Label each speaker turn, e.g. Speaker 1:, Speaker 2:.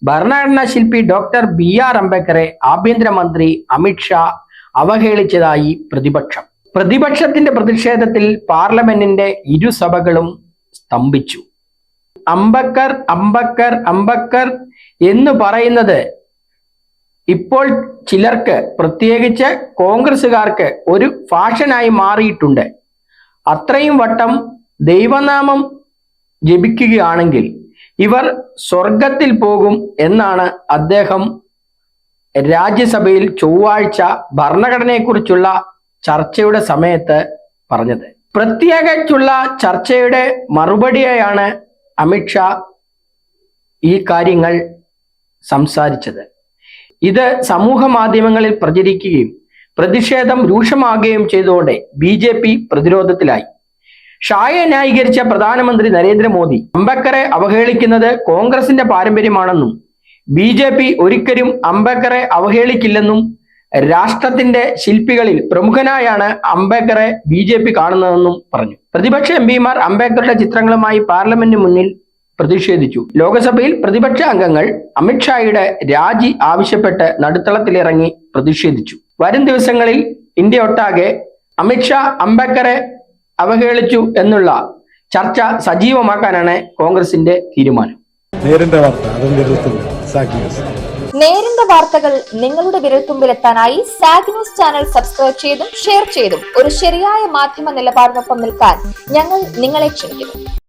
Speaker 1: ഭരണഘടനാ ശില്പി doctor BR അംബേദ്കറെ ആഭ്യന്തരമന്ത്രി അമിത്ഷാ അവഹേളിച്ചതായി പ്രതിപക്ഷം. പ്രതിപക്ഷത്തിന്റെ പ്രതിഷേധത്തിൽ പാർലമെന്റിന്റെ ഇരുസഭകളും സ്തംഭിച്ചു. അംബേദ്കർ അംബേദ്കർ അംബേദ്കർ എന്ന് പറയുന്നത് ഇപ്പോൾ ചിലർക്ക്, പ്രത്യേകിച്ച് കോൺഗ്രസുകാർക്ക് ഒരു ഫാഷനായി മാറിയിട്ടുണ്ട്. അത്രയും വട്ടം ദൈവനാമം ജപിക്കുകയാണെങ്കിൽ ഇവർ സ്വർഗത്തിൽ പോകും എന്നാണ് അദ്ദേഹം രാജ്യസഭയിൽ ചൊവ്വാഴ്ച ഭരണഘടനയെക്കുറിച്ചുള്ള ചർച്ചയുടെ സമയത്ത് പറഞ്ഞത്. പ്രത്യേകിച്ചുള്ള ചർച്ചയുടെ മറുപടിയായാണ് അമിത്ഷാ ഈ കാര്യങ്ങൾ സംസാരിച്ചത്. ഇത് സമൂഹ മാധ്യമങ്ങളിൽ പ്രചരിക്കുകയും പ്രതിഷേധം രൂക്ഷമാകുകയും ചെയ്തതോടെ BJP പ്രതിരോധത്തിലായി. ഷായെ ന്യായീകരിച്ച പ്രധാനമന്ത്രി നരേന്ദ്രമോദി അംബേദ്കറെ അവഹേളിക്കുന്നത് കോൺഗ്രസിന്റെ പാരമ്പര്യമാണെന്നും BJP ഒരിക്കലും അംബേദ്കറെ അവഹേളിക്കില്ലെന്നും രാഷ്ട്രത്തിന്റെ ശില്പികളിൽ പ്രമുഖനായാണ് അംബേദ്കറെ BJP കാണുന്നതെന്നും പറഞ്ഞു. പ്രതിപക്ഷ MPമാർ അംബേദ്കറുടെ ചിത്രങ്ങളുമായി പാർലമെന്റിന് മുന്നിൽ പ്രതിഷേധിച്ചു. ലോക്സഭയിൽ പ്രതിപക്ഷ അംഗങ്ങൾ അമിത്ഷായുടെ രാജി ആവശ്യപ്പെട്ട് നടുത്തളത്തിലിറങ്ങി പ്രതിഷേധിച്ചു. വരും ദിവസങ്ങളിൽ ഇന്ത്യയൊട്ടാകെ അമിത്ഷാ അംബേദ്കറെ അവഹേളിച്ചു എന്നുള്ള ചർച്ച സജീവമാക്കാനാണ് കോൺഗ്രസിന്റെ തീരുമാനം.
Speaker 2: നേരിന്റെ വാർത്തകൾ നിങ്ങളുടെ വിരൽത്തുമ്പിലെത്താനായി സാഗ് ന്യൂസ് ചാനൽ സബ്സ്ക്രൈബ് ചെയ്തും ഷെയർ ചെയ്തും ഒരു ശരിയായ മാധ്യമ നിലപാടിനൊപ്പം നിൽക്കാൻ ഞങ്ങൾ നിങ്ങളെ ക്ഷണിക്കുന്നു.